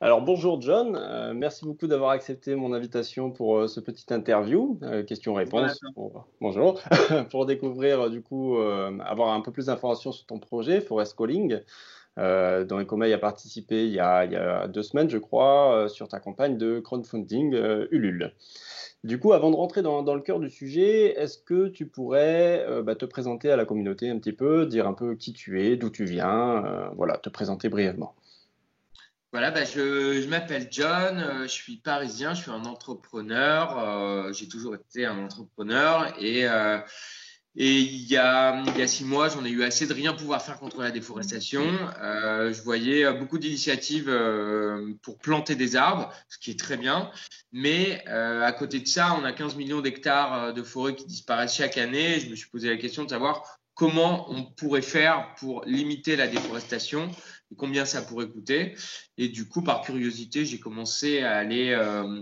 Alors bonjour John, merci beaucoup d'avoir accepté mon invitation pour ce petit interview, Bonjour question-réponse. Nathan. Bonjour, pour découvrir avoir un peu plus d'informations sur ton projet Forest Calling, dans lequel il a participé il y a 2 semaines, je crois, sur ta campagne de crowdfunding Ulule. Du coup, avant de rentrer dans le cœur du sujet, est-ce que tu pourrais te présenter à la communauté un petit peu, dire un peu qui tu es, d'où tu viens, voilà, te présenter brièvement. Voilà, je m'appelle John, je suis parisien, je suis un entrepreneur, j'ai toujours été un entrepreneur et il y a 6 mois, j'en ai eu assez de rien pouvoir faire contre la déforestation. Je voyais beaucoup d'initiatives pour planter des arbres, ce qui est très bien, mais à côté de ça, on a 15 millions d'hectares de forêts qui disparaissent chaque année. Et je me suis posé la question de savoir comment on pourrait faire pour limiter la déforestation et combien ça pourrait coûter. Et du coup, par curiosité, j'ai commencé à aller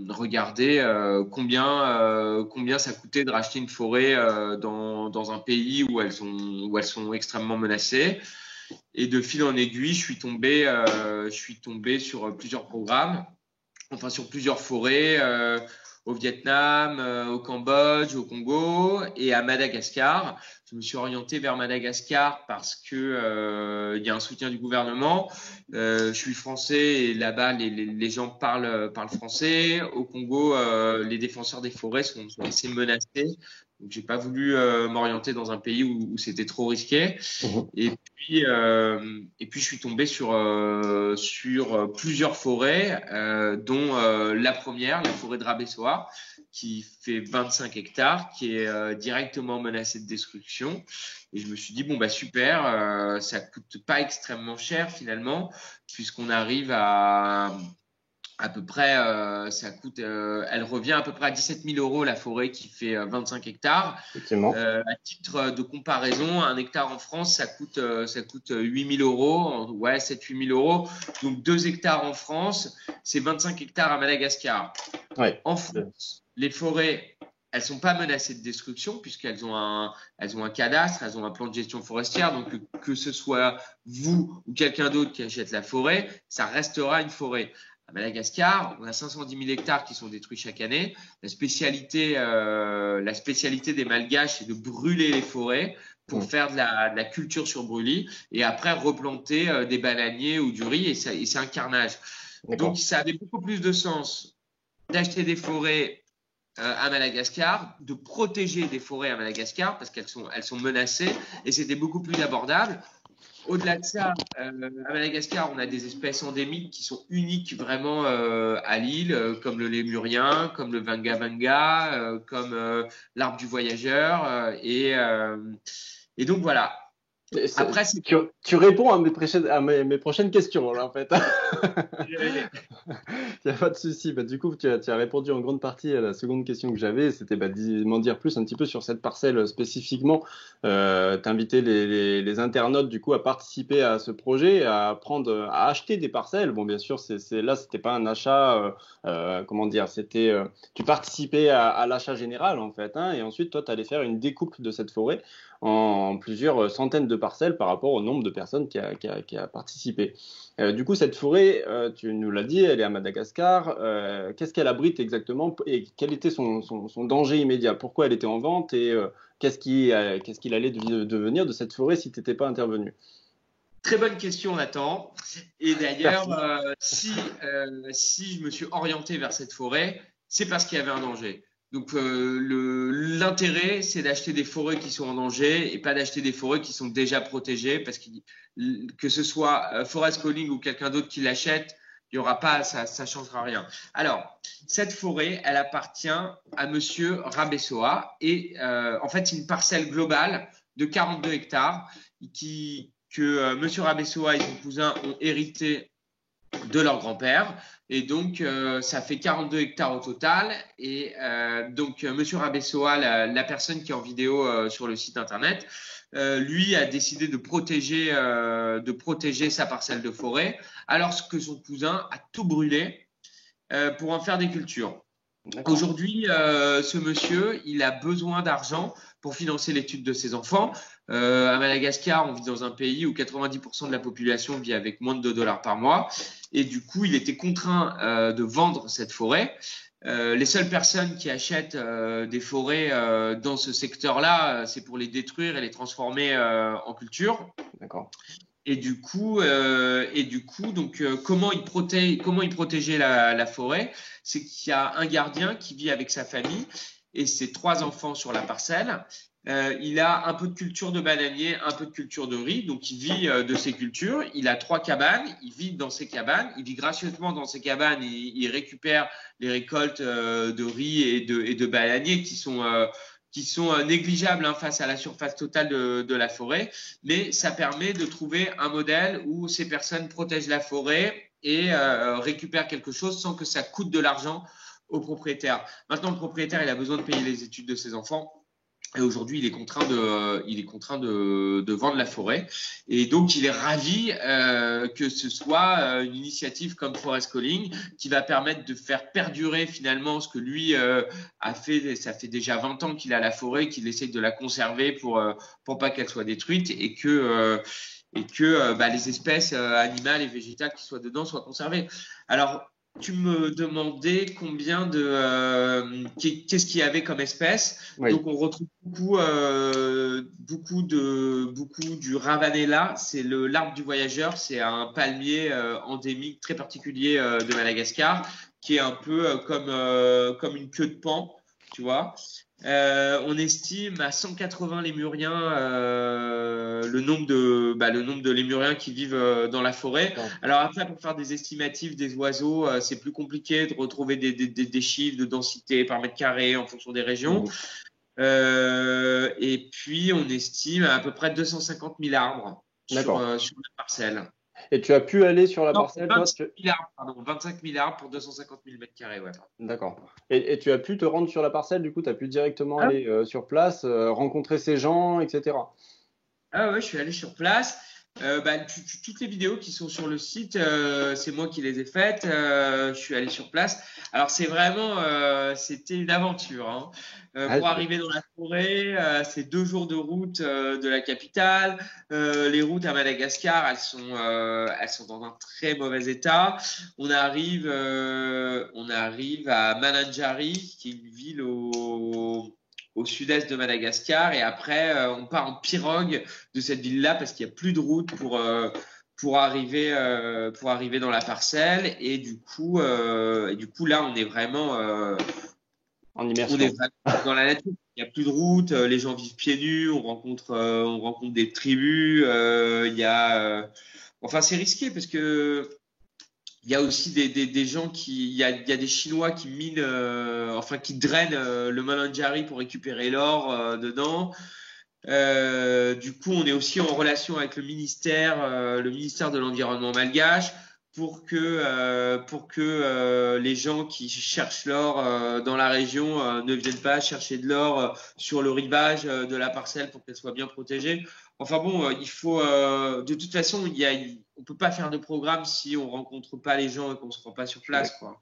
regarder combien ça coûtait de racheter une forêt dans un pays où elles sont extrêmement menacées. Et de fil en aiguille, je suis tombé sur plusieurs programmes, enfin sur plusieurs forêts, au Vietnam, au Cambodge, au Congo et à Madagascar. Je me suis orienté vers Madagascar parce que il y a un soutien du gouvernement. Je suis français et là-bas les gens parlent français. Au Congo, les défenseurs des forêts sont assez menacés. Donc j'ai pas voulu m'orienter dans un pays où c'était trop risqué. Mhm. Et puis je suis tombé sur plusieurs forêts, dont la première, la forêt de Rabessoa, qui fait 25 hectares, qui est directement menacée de destruction. Et je me suis dit, bon, bah super, ça coûte pas extrêmement cher finalement, puisqu'on arrive à peu près, elle revient à peu près à 17 000 euros la forêt qui fait 25 hectares. Effectivement. À titre de comparaison, un hectare en France, ça coûte 8 000 euros, ouais, 7-8 000 euros. Donc 2 hectares en France, c'est 25 hectares à Madagascar. Ouais. En France, les forêts, elles sont pas menacées de destruction puisqu'elles ont un cadastre, elles ont un plan de gestion forestière. Donc que ce soit vous ou quelqu'un d'autre qui achète la forêt, ça restera une forêt. À Madagascar, on a 510 000 hectares qui sont détruits chaque année. La spécialité des Malgaches, c'est de brûler les forêts pour Mm. faire de la culture sur brûlis et après replanter des bananiers ou du riz et c'est un carnage. Donc, D'accord. ça avait beaucoup plus de sens d'acheter des forêts à Madagascar, de protéger des forêts à Madagascar parce qu'elles sont menacées et c'était beaucoup plus abordable. Au-delà de ça, à Madagascar, on a des espèces endémiques qui sont uniques vraiment à l'île, comme le lémurien, comme le vanga-vanga, comme l'arbre du voyageur. Et donc voilà. Et Après, c'est tu réponds à mes prochaines questions, là, en fait. Il n'y a pas de souci. Du coup, tu as répondu en grande partie à la seconde question que j'avais. C'était m'en dire plus un petit peu sur cette parcelle spécifiquement. T'inviter les internautes, du coup, à participer à ce projet, à acheter des parcelles. Bon, bien sûr, là, c'était pas un achat, comment dire, tu participais à l'achat général, en fait, hein, et ensuite, toi, tu allais faire une découpe de cette forêt en plusieurs centaines de parcelles par rapport au nombre de personnes qui a participé. Du coup, cette forêt, tu nous l'as dit, elle est à Madagascar. Qu'est-ce qu'elle abrite exactement et quel était son danger immédiat? Pourquoi elle était en vente et qu'est-ce qu'il allait devenir de cette forêt si tu n'étais pas intervenu? très bonne question, Nathan. Et d'ailleurs, Merci. si je me suis orienté vers cette forêt, c'est parce qu'il y avait un danger. Donc, l'intérêt, c'est d'acheter des forêts qui sont en danger et pas d'acheter des forêts qui sont déjà protégées parce que ce soit Forest Calling ou quelqu'un d'autre qui l'achète, il y aura pas, ça changera rien. Alors, cette forêt, elle appartient à Monsieur Rabessoa et en fait, c'est une parcelle globale de 42 hectares que Monsieur Rabessoa et son cousin ont hérité de leur grand-père. Et donc, ça fait 42 hectares au total. Et donc, Monsieur Rabessoa, la personne qui est en vidéo sur le site internet, lui a décidé de protéger sa parcelle de forêt, alors que son cousin a tout brûlé pour en faire des cultures. Aujourd'hui, ce monsieur, il a besoin d'argent pour financer l'étude de ses enfants. À Madagascar, on vit dans un pays où 90% de la population vit avec moins de 2 dollars par mois. Et du coup, il était contraint de vendre cette forêt. Les seules personnes qui achètent des forêts dans ce secteur-là, c'est pour les détruire et les transformer en culture. D'accord. Donc, comment il protégeait la forêt? C'est qu'il y a un gardien qui vit avec sa famille et ses 3 enfants sur la parcelle. Il a un peu de culture de bananier, un peu de culture de riz, donc il vit de ses cultures. Il a 3 cabanes, il vit dans ses cabanes, il vit gracieusement dans ses cabanes, il récupère les récoltes de riz et de bananier qui sont négligeables face à la surface totale de la forêt, mais ça permet de trouver un modèle où ces personnes protègent la forêt et récupèrent quelque chose sans que ça coûte de l'argent au propriétaire. Maintenant, le propriétaire, il a besoin de payer les études de ses enfants. Et aujourd'hui, il est contraint de vendre la forêt. Et donc, il est ravi que ce soit une initiative comme Forest Calling qui va permettre de faire perdurer finalement ce que lui a fait. Ça fait déjà 20 ans qu'il a la forêt, qu'il essaye de la conserver pour pas qu'elle soit détruite et que les espèces animales et végétales qui soient dedans soient conservées. Alors, tu me demandais qu'est-ce qu'il y avait comme espèce. Oui. Donc on retrouve beaucoup du ravanella. C'est l'arbre du voyageur. C'est un palmier endémique très particulier de Madagascar, qui est un peu comme une queue de paon, tu vois. On estime à 180 lémuriens le nombre de lémuriens qui vivent dans la forêt. Alors après, pour faire des estimatifs des oiseaux, c'est plus compliqué de retrouver des chiffres de densité par mètre carré en fonction des régions. Et puis, on estime à peu près 250 000 arbres sur la parcelle. Et tu as pu aller sur la parcelle, 25 000 arbres pour 250 000 mètres carrés, ouais. D'accord. Et tu as pu te rendre sur la parcelle, du coup, tu as pu directement aller sur place, rencontrer ces gens, etc. Ah ouais, je suis allé sur place. Toutes les vidéos qui sont sur le site, c'est moi qui les ai faites. Je suis allé sur place. Alors c'est vraiment, c'était une aventure. Hein. Pour arriver dans la forêt, c'est 2 jours de route de la capitale. Les routes à Madagascar, elles sont dans un très mauvais état. On arrive à Mananjari, qui est une ville au sud-est de Madagascar, et après on part en pirogue de cette ville-là parce qu'il n'y a plus de route pour arriver dans la parcelle, et du coup là on est vraiment en immersion. On est vraiment dans la nature. Il n'y a plus de route, les gens vivent pieds nus, on rencontre des tribus, enfin c'est risqué parce que il y a aussi des gens il y a des Chinois qui minent, qui drainent le Mananjari pour récupérer l'or dedans. Du coup, on est aussi en relation avec le ministère de l'Environnement malgache pour que les gens qui cherchent l'or dans la région ne viennent pas chercher de l'or sur le rivage de la parcelle pour qu'elle soit bien protégée. Enfin bon, il faut de toute façon, on peut pas faire de programme si on rencontre pas les gens et qu'on se rend pas sur place, quoi.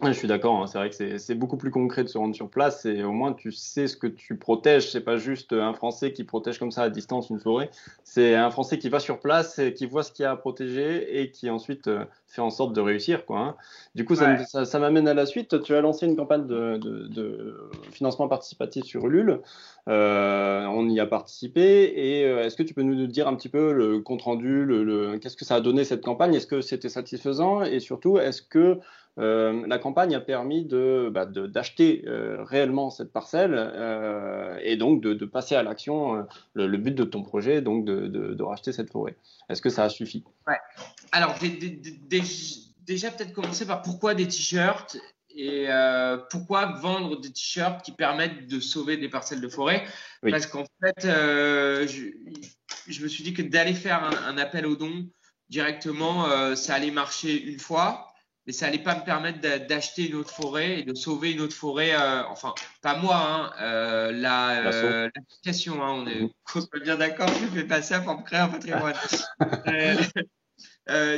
Je suis d'accord, hein. C'est vrai que c'est beaucoup plus concret de se rendre sur place, et au moins tu sais ce que tu protèges. C'est pas juste un Français qui protège comme ça à distance une forêt, c'est un Français qui va sur place, et qui voit ce qu'il y a à protéger et qui ensuite fait en sorte de réussir, quoi, hein. Du coup, ça m'amène à la suite. Tu as lancé une campagne de financement participatif sur Ulule. On y a participé, et est-ce que tu peux nous dire un petit peu le compte rendu, qu'est-ce que ça a donné cette campagne? Est-ce que c'était satisfaisant, et surtout est-ce que la campagne a permis d'acheter réellement cette parcelle, et donc de passer à l'action, le but de ton projet, donc de racheter cette forêt. Est-ce que ça a suffi? Ouais. Alors déjà peut-être commencer par pourquoi des t-shirts, et pourquoi vendre des t-shirts qui permettent de sauver des parcelles de forêt. Oui. Parce qu'en fait, je me suis dit que d'aller faire un appel aux dons directement, ça allait marcher une fois, mais ça allait pas me permettre d'acheter une autre forêt et de sauver une autre forêt. Enfin, pas moi, hein, l'association. Hein, on est bien d'accord. Je fais pas ça pour me créer un patrimoine.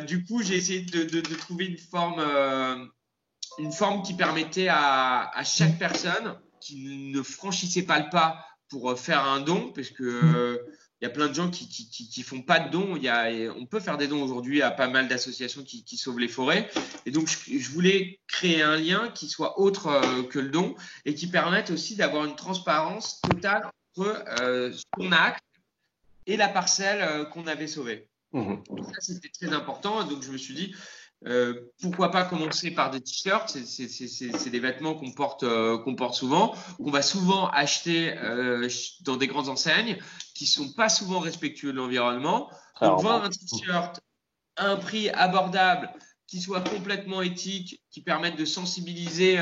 Du coup, j'ai essayé de trouver une forme une forme qui permettait à chaque personne qui ne franchissait pas le pas pour faire un don, parce que il y a plein de gens qui font pas de dons. On peut faire des dons aujourd'hui à pas mal d'associations qui sauvent les forêts. Et donc, je voulais créer un lien qui soit autre que le don et qui permette aussi d'avoir une transparence totale entre son acte et la parcelle qu'on avait sauvée. Mmh. Donc ça, c'était très important. Donc, je me suis dit, pourquoi pas commencer par des t-shirts. C'est des vêtements qu'on porte souvent, qu'on va souvent acheter dans des grandes enseignes, qui sont pas souvent respectueux de l'environnement. Donc, vendre un t-shirt à un prix abordable, qui soit complètement éthique, qui permettent de sensibiliser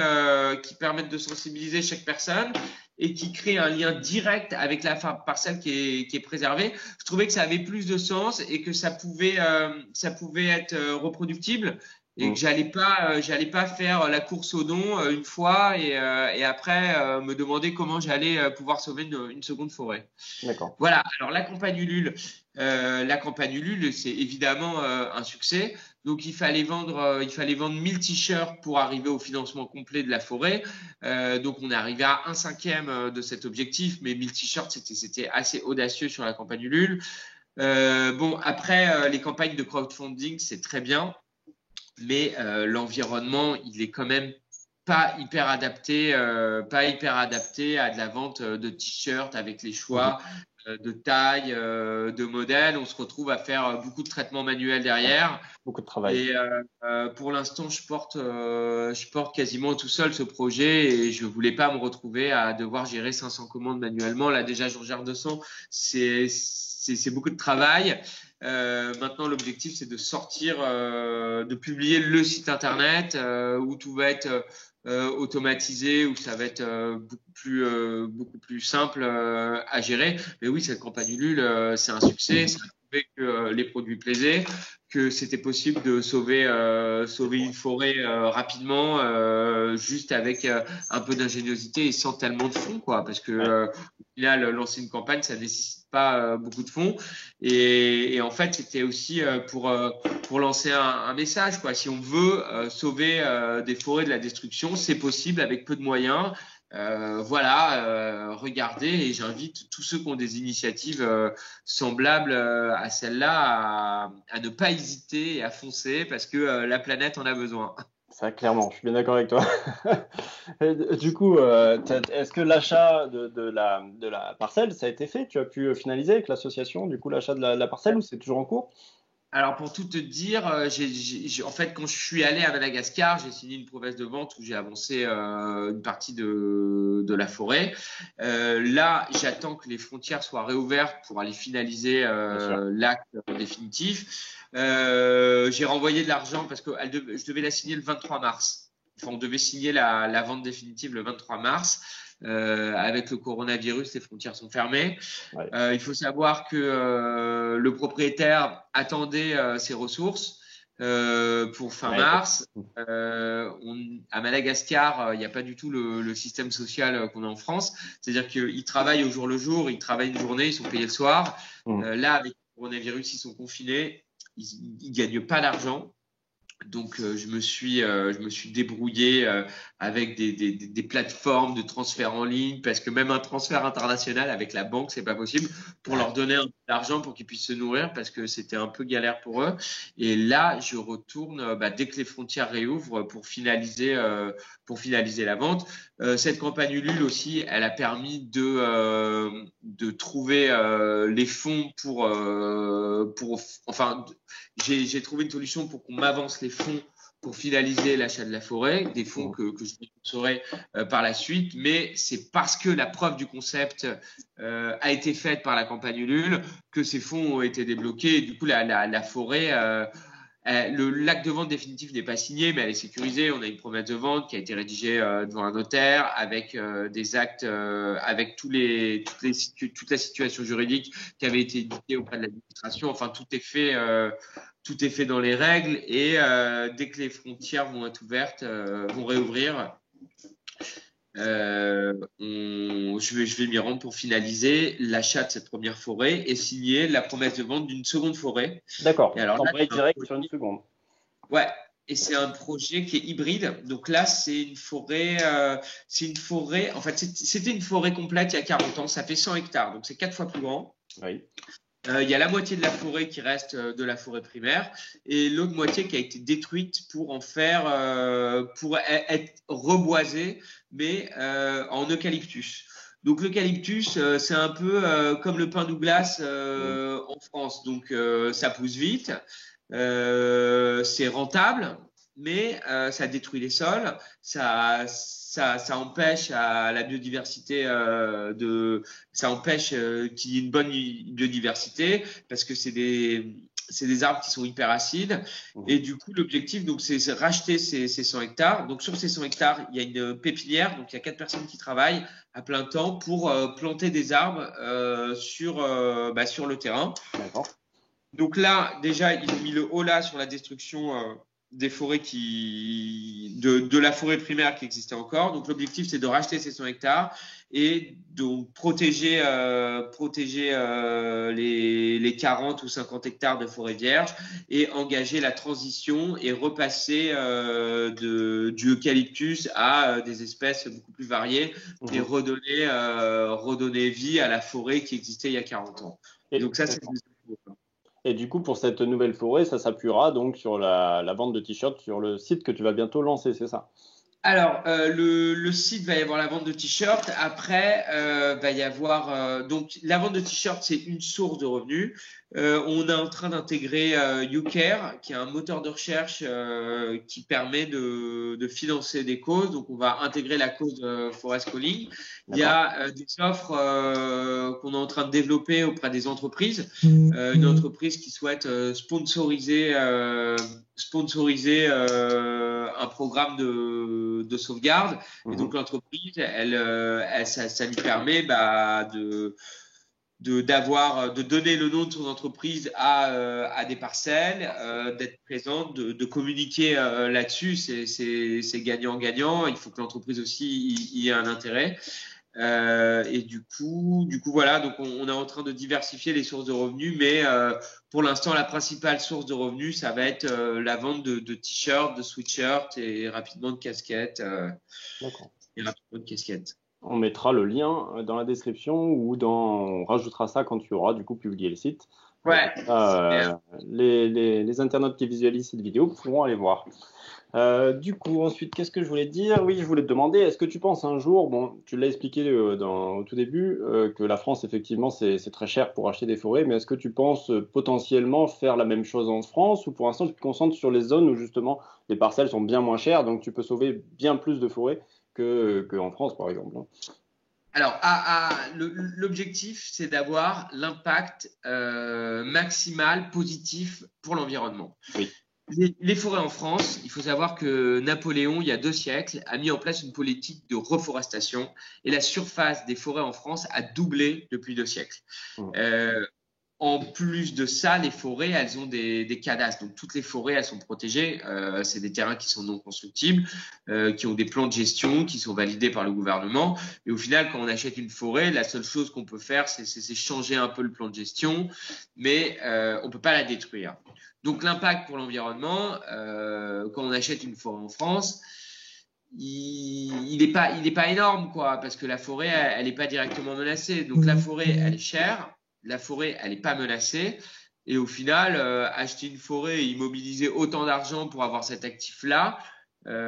chaque personne et qui crée un lien direct avec la parcelle qui est préservée. Je trouvais que ça avait plus de sens et que ça pouvait être reproductible et que j'allais pas faire la course au don une fois et après me demander comment j'allais pouvoir sauver une seconde forêt. D'accord. Voilà. Alors la campagne Ulule, c'est évidemment un succès. Donc il fallait vendre 1000 t-shirts pour arriver au financement complet de la forêt. Donc on est arrivé à 1/5 de cet objectif, mais 1000 t-shirts c'était assez audacieux sur la campagne Ulule. Bon, après les campagnes de crowdfunding c'est très bien, mais l'environnement il est quand même pas hyper adapté à de la vente de t-shirts avec les choix de taille, de modèles. On se retrouve à faire beaucoup de traitements manuels derrière. Beaucoup de travail. Et pour l'instant, je porte quasiment tout seul ce projet et je voulais pas me retrouver à devoir gérer 500 commandes manuellement. Là, déjà, j'en gère 200. C'est beaucoup de travail. Maintenant, l'objectif, c'est de sortir, de publier le site internet où tout va être automatisé, où ça va être beaucoup plus simple à gérer. Mais oui, cette campagne Ulule, c'est un succès. Ça a prouvé que les produits plaisaient, que c'était possible de sauver une forêt rapidement, juste avec un peu d'ingéniosité et sans tellement de fonds, quoi. Parce que au final, lancer une campagne, ça nécessite pas beaucoup de fonds. Et en fait, c'était aussi pour lancer un message, quoi. Si on veut sauver des forêts de la destruction, c'est possible avec peu de moyens. Regardez, et j'invite tous ceux qui ont des initiatives semblables à celle-là à ne pas hésiter et à foncer parce que la planète en a besoin. Ça, clairement, je suis bien d'accord avec toi. Du coup, est-ce que l'achat de la parcelle, ça a été fait? Tu as pu finaliser avec l'association, du coup, l'achat de la parcelle ou c'est toujours en cours? Alors pour tout te dire, en fait quand je suis allé à Madagascar, j'ai signé une promesse de vente où j'ai avancé une partie de la forêt. Là, j'attends que les frontières soient réouvertes pour aller finaliser l'acte définitif. J'ai renvoyé de l'argent parce que je devais la signer le 23 mars. Enfin, on devait signer la vente définitive le 23 mars. Avec le coronavirus, les frontières sont fermées. Ouais. Il faut savoir que le propriétaire attendait ses ressources pour fin mars. À Madagascar, il n'y a pas du tout le système social qu'on a en France. C'est-à-dire qu'ils travaillent au jour le jour, ils travaillent une journée, ils sont payés le soir. Là, avec le coronavirus, ils sont confinés, ils gagnent pas d'argent. Donc, je me suis débrouillé avec des plateformes de transfert en ligne parce que même un transfert international avec la banque, c'est pas possible pour leur donner un peu d'argent pour qu'ils puissent se nourrir parce que c'était un peu galère pour eux. Et là, je retourne dès que les frontières réouvrent pour finaliser la vente. Cette campagne Ulule aussi, elle a permis de trouver les fonds j'ai trouvé une solution pour qu'on m'avance les fonds pour finaliser l'achat de la forêt, des fonds que je débourserai par la suite, mais c'est parce que la preuve du concept a été faite par la campagne Ulule que ces fonds ont été débloqués. Et du coup, la forêt, l'acte de vente définitif n'est pas signé, mais elle est sécurisée. On a une promesse de vente qui a été rédigée devant un notaire avec des actes, avec toute la situation juridique qui avait été éditée auprès de l'administration. Enfin, tout est fait dans les règles et dès que les frontières vont être ouvertes, vont réouvrir, je vais m'y rendre pour finaliser l'achat de cette première forêt et signer la promesse de vente d'une seconde forêt. D'accord. Et alors t'embrayes direct sur une seconde. Ouais. et c'est un projet qui est hybride. Donc là, c'est une forêt. En fait, c'était une forêt complète il y a 40 ans. Ça fait 100 hectares, donc c'est 4 fois plus grand. Oui. Il y a la moitié de la forêt qui reste de la forêt primaire et l'autre moitié qui a été détruite pour en faire, pour être reboisée, mais en eucalyptus. Donc l'eucalyptus, c'est un peu comme le pin Douglas en France. Donc ça pousse vite, c'est rentable, mais ça détruit les sols, ça empêche à la biodiversité ça empêche qu'il y ait une bonne biodiversité parce que c'est des arbres qui sont hyper acides. Et du coup, l'objectif, donc, c'est racheter ces 100 hectares. Donc, sur ces 100 hectares, il y a une pépinière. Donc, il y a 4 personnes qui travaillent à plein temps pour planter des arbres sur le terrain. D'accord. Donc là, déjà, ils ont mis le haut là sur la destruction des forêts de la forêt primaire qui existait encore. Donc l'objectif, c'est de racheter ces 100 hectares et donc protéger les 40 ou 50 hectares de forêt vierge et engager la transition et repasser du eucalyptus à des espèces beaucoup plus variées et redonner vie à la forêt qui existait il y a 40 ans. Et donc ça, c'est Et du coup, pour cette nouvelle forêt, ça s'appuiera donc sur la vente de t-shirts sur le site que tu vas bientôt lancer, c'est ça? Alors, le site va y avoir la vente de t-shirts. Après, va y avoir donc la vente de t-shirts, c'est une source de revenus. On est en train d'intégrer YouCare, qui est un moteur de recherche qui permet de financer des causes. Donc, on va intégrer la cause Forest Calling. Il y a des offres qu'on est en train de développer auprès des entreprises. Une entreprise qui souhaite sponsoriser un programme de sauvegarde. Et donc l'entreprise, ça lui permet de donner le nom de son entreprise à des parcelles, d'être présente, de communiquer là-dessus. C'est gagnant-gagnant. Il faut que l'entreprise aussi y ait un intérêt. Et du coup, voilà. Donc, on est en train de diversifier les sources de revenus, mais pour l'instant, la principale source de revenus, ça va être la vente de t-shirts, de sweatshirts et rapidement de casquettes. On mettra le lien dans la description ou on rajoutera ça quand tu auras du coup publié le site. Ouais. Les internautes qui visualisent cette vidéo pourront aller voir. Du coup, ensuite, qu'est-ce que je voulais te dire? Oui, je voulais te demander, est-ce que tu penses un jour, bon, tu l'as expliqué au tout début, que la France, effectivement, c'est très cher pour acheter des forêts, mais est-ce que tu penses potentiellement faire la même chose en France ou pour l'instant, tu te concentres sur les zones où justement les parcelles sont bien moins chères, donc tu peux sauver bien plus de forêts qu'en France, par exemple? Alors, l'objectif, c'est d'avoir l'impact maximal positif pour l'environnement. Oui. Les forêts en France, il faut savoir que Napoléon, il y a 2 siècles, a mis en place une politique de reforestation et la surface des forêts en France a doublé depuis 2 siècles. En plus de ça, les forêts, elles ont des cadastres. Donc, toutes les forêts, elles sont protégées. C'est des terrains qui sont non constructibles, qui ont des plans de gestion, qui sont validés par le gouvernement. Et au final, quand on achète une forêt, la seule chose qu'on peut faire, c'est changer un peu le plan de gestion, mais on peut pas la détruire. Donc, l'impact pour l'environnement, quand on achète une forêt en France, il est pas énorme, quoi, parce que la forêt, elle est pas directement menacée. Donc, la forêt, elle est chère. La forêt, elle n'est pas menacée. Et au final, acheter une forêt et immobiliser autant d'argent pour avoir cet actif-là, ça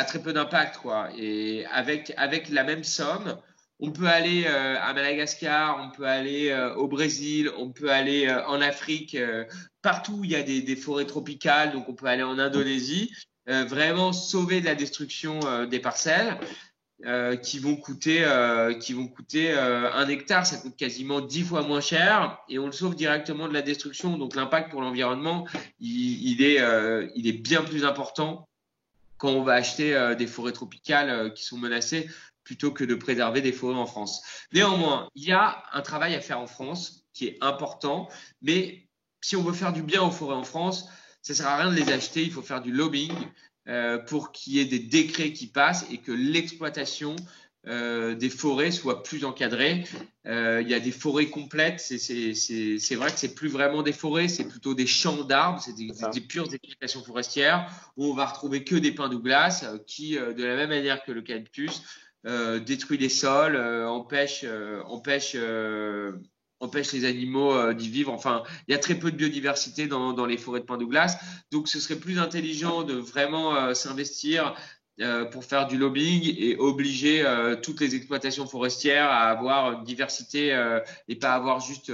a très peu d'impact, quoi. Et avec la même somme, on peut aller à Madagascar, on peut aller au Brésil, on peut aller en Afrique, partout où il y a des forêts tropicales, donc on peut aller en Indonésie, vraiment sauver de la destruction des parcelles. Qui vont coûter 1 hectare, ça coûte quasiment 10 fois moins cher et on le sauve directement de la destruction. Donc l'impact pour l'environnement, il est bien plus important quand on va acheter des forêts tropicales qui sont menacées plutôt que de préserver des forêts en France. Néanmoins, il y a un travail à faire en France qui est important, mais si on veut faire du bien aux forêts en France, ça sert à rien de les acheter, il faut faire du lobbying. Pour qu'il y ait des décrets qui passent et que l'exploitation des forêts soient plus encadrées. Il y a des forêts complètes. C'est vrai que c'est plus vraiment des forêts, c'est plutôt des champs d'arbres, c'est des pures exploitations forestières où on va retrouver que des pins Douglas qui, de la même manière que l'eucalyptus, détruit les sols, empêche les animaux d'y vivre. Enfin, il y a très peu de biodiversité dans les forêts de pins Douglas. Donc, ce serait plus intelligent de vraiment s'investir pour faire du lobbying et obliger toutes les exploitations forestières à avoir une diversité et pas avoir juste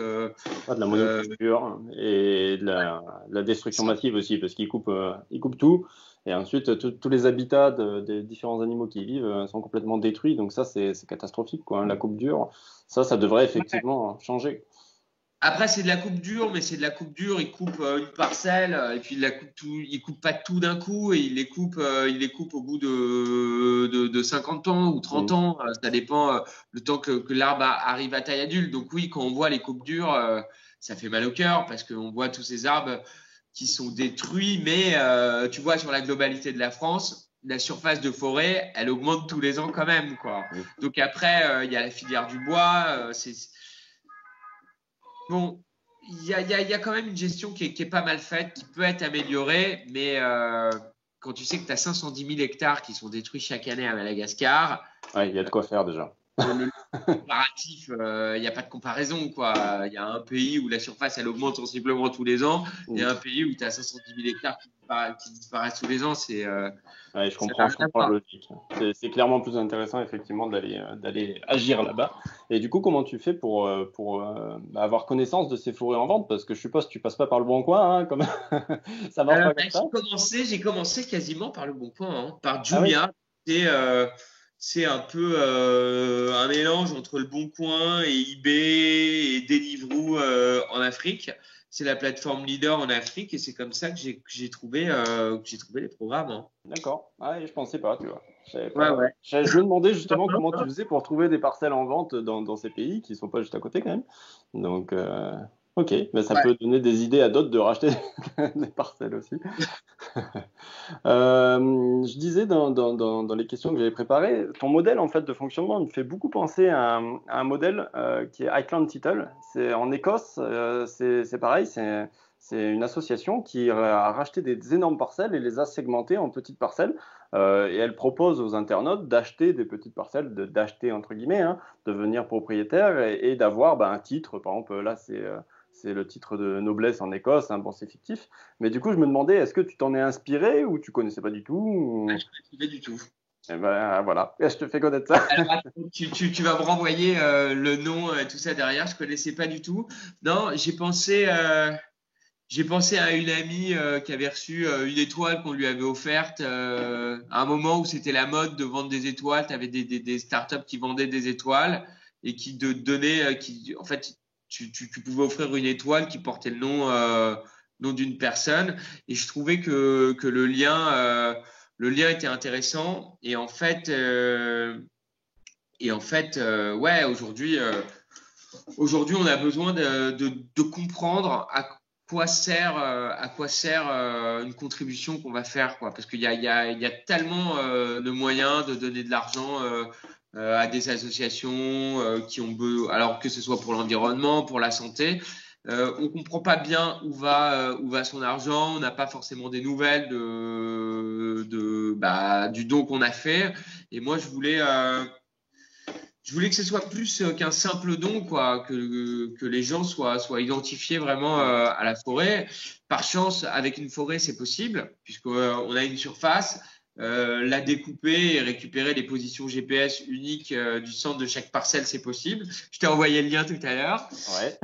Pas de la monoculture et de la destruction massive aussi, parce ils coupent tout. Et ensuite, tous les habitats des différents animaux qui y vivent sont complètement détruits. Donc ça, c'est catastrophique, quoi, hein. La coupe dure, ça devrait effectivement changer. Après, c'est de la coupe dure, mais c'est de la coupe dure. Il coupe une parcelle et puis il coupe pas tout d'un coup et il les coupe au bout de 50 ans ou 30 Mm. ans. Ça dépend le temps que l'arbre arrive à taille adulte. Donc oui, quand on voit les coupes dures, ça fait mal au cœur parce qu'on voit tous ces arbres qui sont détruits. Mais tu vois, sur la globalité de la France, la surface de forêt, elle augmente tous les ans quand même, quoi. Mm. Donc après, il y a la filière du bois. Bon, il y a quand même une gestion qui est pas mal faite, qui peut être améliorée, mais quand tu sais que tu as 510 000 hectares qui sont détruits chaque année à Madagascar, Ouais, il y a de quoi faire déjà. le comparatif, il n'y a pas de comparaison, quoi. Il y a un pays où la surface, elle augmente sensiblement tous les ans, et Mm. un pays où tu as 510 000 hectares qui disparaissent tous les ans, Ouais, ça n'a je rien à comprends la voir. logique. C'est clairement plus intéressant effectivement d'aller agir là-bas. Et du coup, comment tu fais pour avoir connaissance de ces forêts en vente? Parce que je suppose que tu passes pas par le bon coin, hein, comme ça marche pas Bah, comme ça. j'ai commencé quasiment par le bon coin, hein, par Ah oui, Jumia. C'est c'est un peu un mélange entre le Bon Coin et eBay et Deliveroo en Afrique. C'est la plateforme leader en Afrique et c'est comme ça que j'ai trouvé les programmes, hein. d'accord. Ah, et je pensais pas, tu vois. Je savais Ouais, pas. ouais. Je me demandais justement comment tu faisais pour trouver des parcelles en vente dans ces pays qui sont pas juste à côté quand même. Donc, ok, mais ça Ouais. peut donner des idées à d'autres de racheter des parcelles aussi. Je disais dans les questions que j'avais préparées, ton modèle en fait de fonctionnement me fait beaucoup penser à un modèle qui est Highland Title. C'est en Écosse, c'est pareil, c'est une association qui a racheté des énormes parcelles et les a segmentées en petites parcelles. Et elle propose aux internautes d'acheter des petites parcelles, d'acheter entre guillemets, hein, devenir propriétaire et d'avoir bah, un titre. Par exemple, là c'est le titre de noblesse en Écosse, hein, bon c'est fictif. Mais du coup, je me demandais, est-ce que tu t'en es inspiré ou tu connaissais pas du tout Ouais, je ne pas du tout. Eh ben voilà, je te fais connaître ça. Alors, attends, tu vas me renvoyer le nom et tout ça derrière. Je connaissais pas du tout. Non, j'ai pensé à une amie qui avait reçu une étoile qu'on lui avait offerte à un moment où c'était la mode de vendre des étoiles. Tu avais des startups qui vendaient des étoiles et qui te donnaient, en fait, tu pouvais offrir une étoile qui portait nom d'une personne. Et je trouvais que le lien était intéressant. Ouais, aujourd'hui, on a besoin de comprendre à quoi sert une contribution qu'on va faire, quoi. Parce qu'il y a tellement de moyens de donner de l'argent à des associations alors que ce soit pour l'environnement, pour la santé. On comprend pas bien où va son argent. On n'a pas forcément des nouvelles du don qu'on a fait. Et moi, je voulais que ce soit plus qu'un simple don, quoi, que les gens soient identifiés vraiment à la forêt. Par chance, avec une forêt, c'est possible, puisqu'on on a une surface, la découper et récupérer les positions GPS uniques du centre de chaque parcelle, c'est possible. Je t'ai envoyé le lien tout à l'heure. Ouais.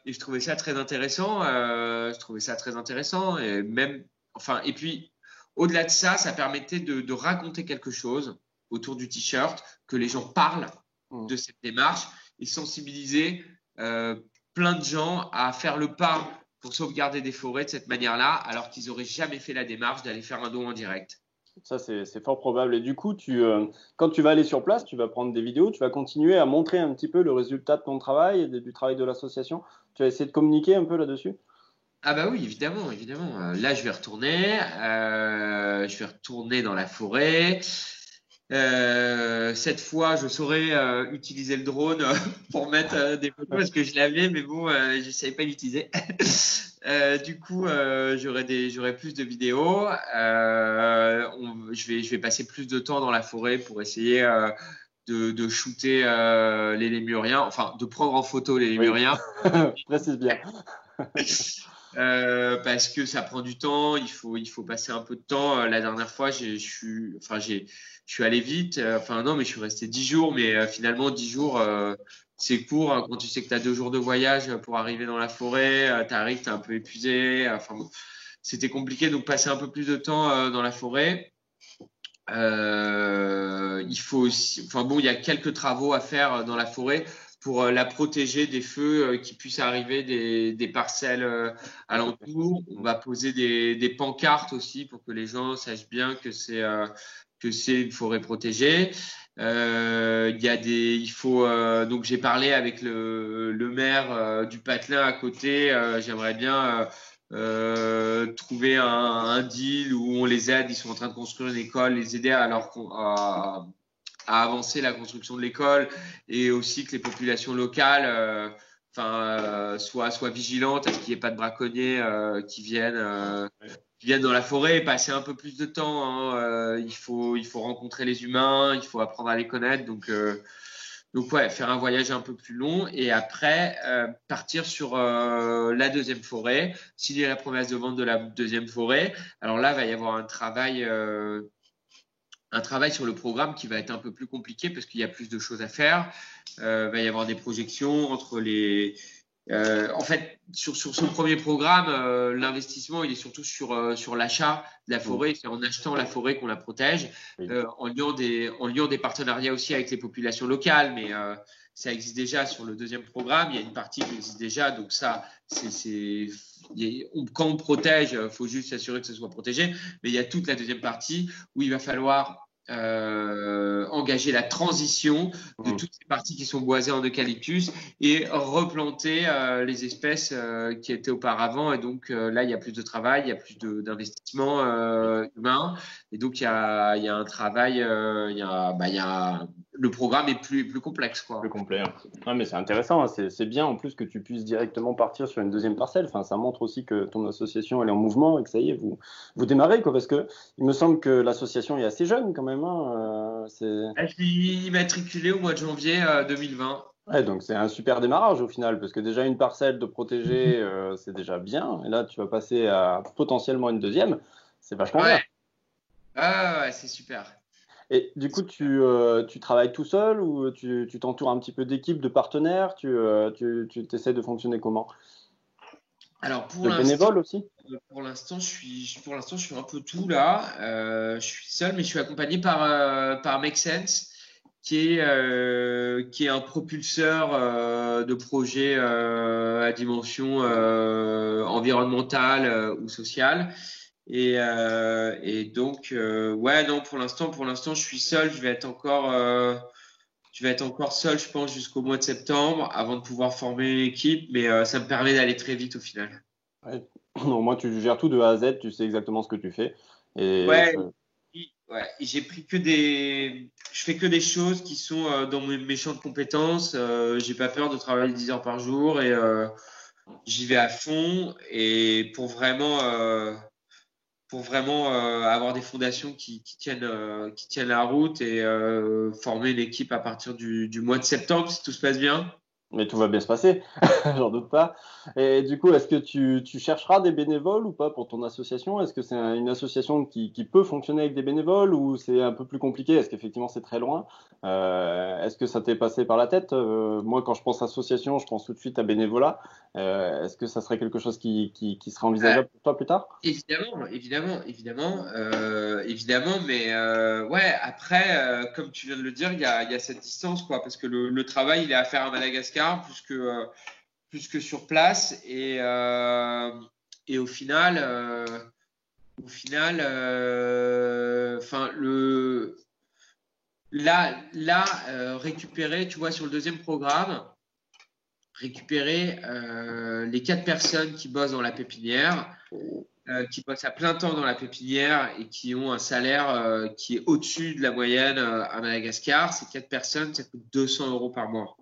Et je trouvais ça très intéressant. Je trouvais ça très intéressant. Et même, enfin, et puis, au-delà de ça, ça permettait de raconter quelque chose autour du t-shirt, que les gens parlent Mm. de cette démarche et sensibiliser euh, plein de gens à faire le pas pour sauvegarder des forêts de cette manière-là, alors qu'ils n'auraient jamais fait la démarche d'aller faire un don en direct. Ça, c'est fort probable. Et du coup, quand tu vas aller sur place, tu vas prendre des vidéos, tu vas continuer à montrer un petit peu le résultat de ton travail et du travail de l'association. Tu vas essayer de communiquer un peu là-dessus. Ah bah oui, évidemment, évidemment. Là, je vais retourner dans la forêt. Cette fois, je saurais utiliser le drone pour mettre des photos parce que je l'avais, mais bon, je savais pas l'utiliser. Du coup, j'aurai plus de vidéos. Je vais passer plus de temps dans la forêt pour essayer de shooter les lémuriens, enfin de prendre en photo les lémuriens. Précise bien. Parce que ça prend du temps, il faut passer un peu de temps. La dernière fois, je suis allé vite. Enfin non, mais je suis resté 10 jours, mais finalement 10 jours, c'est court hein, quand tu sais que tu as 2 jours de voyage pour arriver dans la forêt. Tu arrives, tu es un peu épuisé. Enfin bon, c'était compliqué, donc passer un peu plus de temps dans la forêt. Il faut aussi, enfin bon, il y a quelques travaux à faire dans la forêt pour la protéger des feux qui puissent arriver des parcelles alentours. On va poser des pancartes aussi pour que les gens sachent bien que c'est une forêt protégée. Il faut donc j'ai parlé avec le maire du Patelin à côté. J'aimerais bien trouver un deal où on les aide. Ils sont en train de construire une école, les aider à avancer la construction de l'école et aussi que les populations locales soient vigilantes à ce qu'il n'y ait pas de braconniers qui viennent dans la forêt et passer un peu plus de temps. Hein. Il faut rencontrer les humains, il faut apprendre à les connaître. Donc ouais, faire un voyage un peu plus long et après partir sur la deuxième forêt, signer la promesse de vente de la deuxième forêt. Alors là, il va y avoir un travail sur le programme qui va être un peu plus compliqué parce qu'il y a plus de choses à faire. Il va y avoir des projections entre les. En fait, sur ce premier programme, l'investissement, il est surtout sur l'achat de la forêt. C'est en achetant la forêt qu'on la protège, en liant des partenariats aussi avec les populations locales. Mais ça existe déjà sur le deuxième programme. Il y a une partie qui existe déjà. Donc ça, quand on protège, il faut juste s'assurer que ce soit protégé. Mais il y a toute la deuxième partie où il va falloir engager la transition de toutes ces parties qui sont boisées en eucalyptus et replanter les espèces qui étaient auparavant. Et donc là, il y a plus de travail, il y a plus d'investissement humain. Et donc il y a un travail, le programme est plus complexe, quoi. Plus complet. Hein. Ah, mais c'est intéressant, hein. C'est bien en plus que tu puisses directement partir sur une deuxième parcelle. Enfin, ça montre aussi que ton association elle est en mouvement et que ça y est, vous démarrez, quoi. Parce que il me semble que l'association est assez jeune quand même. Hein. Je suis immatriculé au mois de janvier 2020. Ouais, donc c'est un super démarrage au final, parce que déjà une parcelle de protéger, c'est déjà bien. Et là, tu vas passer à potentiellement une deuxième. C'est vachement bien. Ah ouais, c'est super. Et du coup, tu travailles tout seul ou tu t'entoures un petit peu d'équipes, de partenaires, tu essaies de fonctionner comment? Alors De bénévoles aussi? pour l'instant, je suis un peu tout là. Je suis seul, mais je suis accompagné par Make Sense, qui est un propulseur de projets à dimension environnementale ou sociale. Et donc, ouais, non, pour l'instant, je suis seul. Je vais être encore seul, je pense, jusqu'au mois de septembre avant de pouvoir former une équipe, mais ça me permet d'aller très vite au final. Ouais. Au moins, tu gères tout de A à Z, tu sais exactement ce que tu fais. Et Ouais, ouais. Je fais que des choses qui sont dans mes champs de compétences. J'ai pas peur de travailler 10 heures par jour et j'y vais à fond. Et pour vraiment avoir des fondations qui tiennent la route et former une équipe à partir du mois de septembre, si tout se passe bien. Mais tout va bien se passer, j'en doute pas. Et du coup, est-ce que tu chercheras des bénévoles ou pas pour ton association? Est-ce que c'est une association qui peut fonctionner avec des bénévoles ou c'est un peu plus compliqué? Est-ce qu'effectivement c'est très loin? Est-ce que ça t'est passé par la tête? Moi, quand je pense association, je pense tout de suite à bénévolat. Est-ce que ça serait quelque chose qui serait envisageable pour toi plus tard? Évidemment, mais ouais, après, comme tu viens de le dire, il y a cette distance, quoi, parce que le travail, il est à faire à Madagascar plus que sur place, et enfin, récupérer, tu vois, sur le deuxième programme, récupérer les 4 personnes qui bossent dans la pépinière. qui bossent à plein temps dans la pépinière et qui ont un salaire qui est au-dessus de la moyenne à Madagascar. Ces 4 personnes, ça coûte 200 € par mois.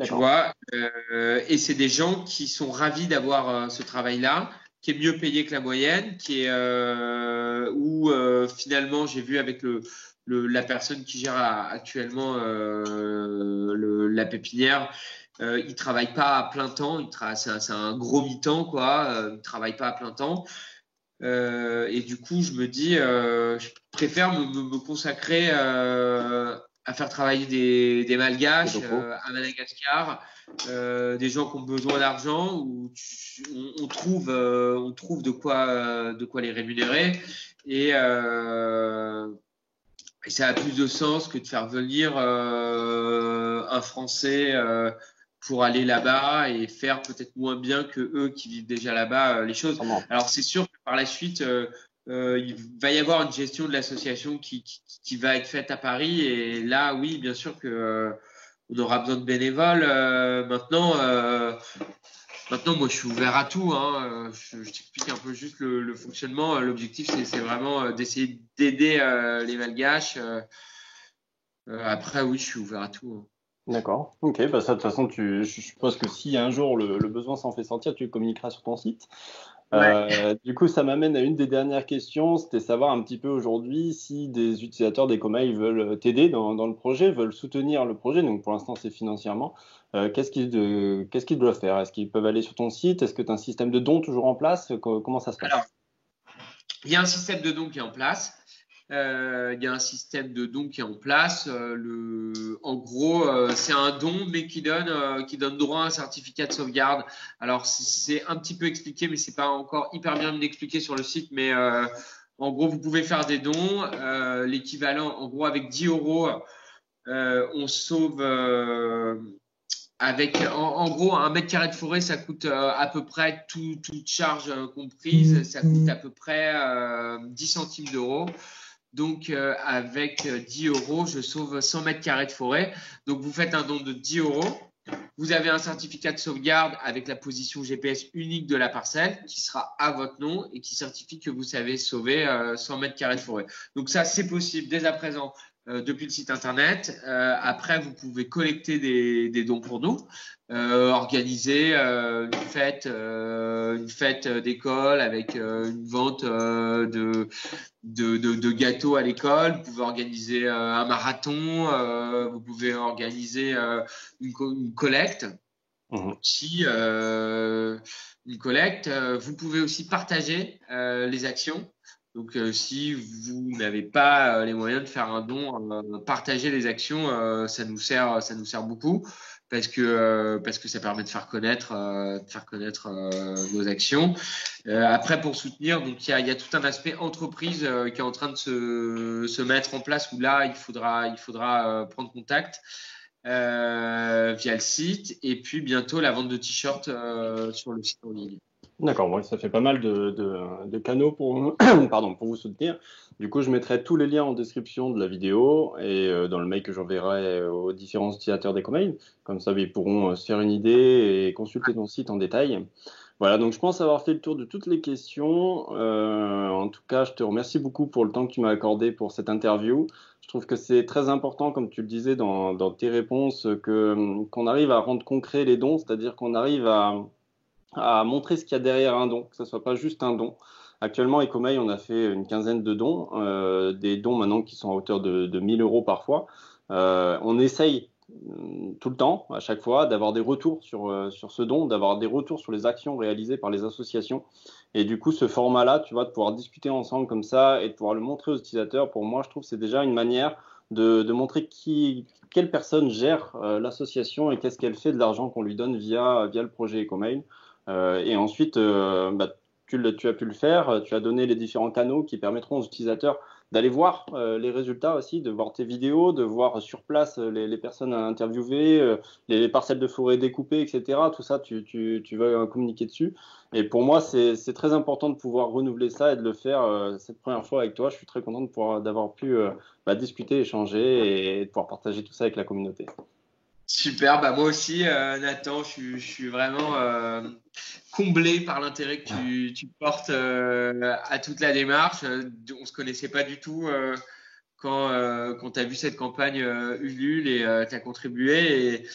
Tu vois, et c'est des gens qui sont ravis d'avoir ce travail-là, qui est mieux payé que la moyenne, qui est où finalement j'ai vu avec la personne qui gère actuellement la pépinière, il travaille pas à plein temps, c'est un gros mi-temps quoi, il travaille pas à plein temps. Et du coup, je me dis, je préfère me consacrer à faire travailler des Malgaches à Madagascar, des gens qui ont besoin d'argent, où on trouve de quoi les rémunérer. Et ça a plus de sens que de faire venir un Français pour aller là-bas et faire peut-être moins bien que eux qui vivent déjà là-bas les choses. Alors c'est sûr que par la suite, il va y avoir une gestion de l'association qui va être faite à Paris et là, oui, bien sûr que on aura besoin de bénévoles. Maintenant, moi, je suis ouvert à tout. Hein. Je t'explique un peu juste le fonctionnement. L'objectif, c'est vraiment d'essayer d'aider les Malgaches. Après, oui, je suis ouvert à tout. Hein. D'accord. Ok. Bah ça, de toute façon, je suppose que si un jour le besoin s'en fait sentir, tu le communiqueras sur ton site. Ouais. Du coup, ça m'amène à une des dernières questions. C'était savoir un petit peu aujourd'hui si des utilisateurs d'Ecomail veulent t'aider dans le projet, veulent soutenir le projet. Donc, pour l'instant, c'est financièrement. Qu'est-ce qu'ils doivent faire? Est-ce qu'ils peuvent aller sur ton site? Est-ce que tu as un système de dons toujours en place? Comment ça se passe? Alors, il y a un système de dons qui est en place. Il y a un système de dons qui est en place. En gros, c'est un don, mais qui donne droit à un certificat de sauvegarde. Alors, c'est un petit peu expliqué, mais c'est pas encore hyper bien expliqué sur le site. Mais en gros, vous pouvez faire des dons. L'équivalent, en gros, avec 10 euros, on sauve. En gros, 1 m² de forêt, ça coûte à peu près, toute charge comprise, ça coûte à peu près 10 centimes d'euros. Donc, avec 10 euros, je sauve 100 m² de forêt. Donc, vous faites un don de 10 euros. Vous avez un certificat de sauvegarde avec la position GPS unique de la parcelle qui sera à votre nom et qui certifie que vous savez sauver 100 m² de forêt. Donc, ça, c'est possible dès à présent depuis le site internet. Après, vous pouvez collecter des dons pour nous, organiser une fête d'école avec une vente de gâteaux à l'école. Vous pouvez organiser un marathon. Vous pouvez organiser une collecte. Si une collecte, vous pouvez aussi partager les actions. Donc, si vous n'avez pas les moyens de faire un don, partager les actions, ça nous sert beaucoup parce que ça permet de faire connaître nos actions. Après, pour soutenir, donc il y a tout un aspect entreprise qui est en train de se mettre en place où là, il faudra prendre contact. Via le site et puis bientôt la vente de t-shirts sur le site en ligne. D'accord, ouais, ça fait pas mal de canaux pour, pardon, pour vous soutenir. Du coup, je mettrai tous les liens en description de la vidéo et dans le mail que j'enverrai aux différents utilisateurs d'Ecomail. Comme ça, ils pourront se faire une idée et consulter ton site en détail. Voilà, donc je pense avoir fait le tour de toutes les questions. En tout cas, je te remercie beaucoup pour le temps que tu m'as accordé pour cette interview. Je trouve que c'est très important, comme tu le disais dans tes réponses, qu'on arrive à rendre concret les dons, c'est-à-dire qu'on arrive à montrer ce qu'il y a derrière un don, que ce soit pas juste un don. Actuellement, Ecomail, on a fait une quinzaine de dons, des dons maintenant qui sont à hauteur de 1000 euros parfois. On essaye tout le temps, à chaque fois, d'avoir des retours sur ce don, d'avoir des retours sur les actions réalisées par les associations. Et du coup, ce format-là, tu vois, de pouvoir discuter ensemble comme ça et de pouvoir le montrer aux utilisateurs, pour moi, je trouve que c'est déjà une manière de montrer quelle personne gère l'association et qu'est-ce qu'elle fait de l'argent qu'on lui donne via le projet Ecomail. Et ensuite, tu as pu le faire, tu as donné les différents canaux qui permettront aux utilisateurs d'aller voir les résultats aussi, de voir tes vidéos, de voir sur place les personnes à interviewer, les parcelles de forêt découpées, etc. Tout ça, tu vas communiquer dessus. Et pour moi, c'est très important de pouvoir renouveler ça et de le faire cette première fois avec toi. Je suis très content d'avoir pu discuter, échanger et de pouvoir partager tout ça avec la communauté. Super, bah moi aussi, Nathan, je suis vraiment comblé par l'intérêt que tu portes à toute la démarche. On se connaissait pas du tout quand tu as vu cette campagne Ulule et tu as contribué.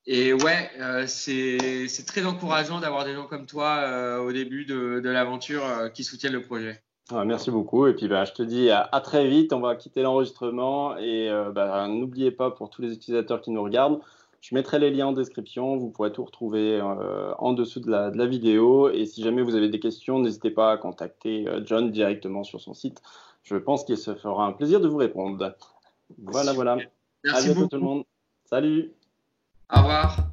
Et ouais, c'est très encourageant d'avoir des gens comme toi au début de l'aventure qui soutiennent le projet. Ouais, merci beaucoup. Et puis, bah, je te dis à très vite. On va quitter l'enregistrement. Et bah, n'oubliez pas, pour tous les utilisateurs qui nous regardent, je mettrai les liens en description. Vous pourrez tout retrouver en dessous de la vidéo. Et si jamais vous avez des questions, n'hésitez pas à contacter John directement sur son site. Je pense qu'il se fera un plaisir de vous répondre. Voilà, voilà. Super. À Merci bientôt tout le beaucoup. monde. Salut! Au revoir.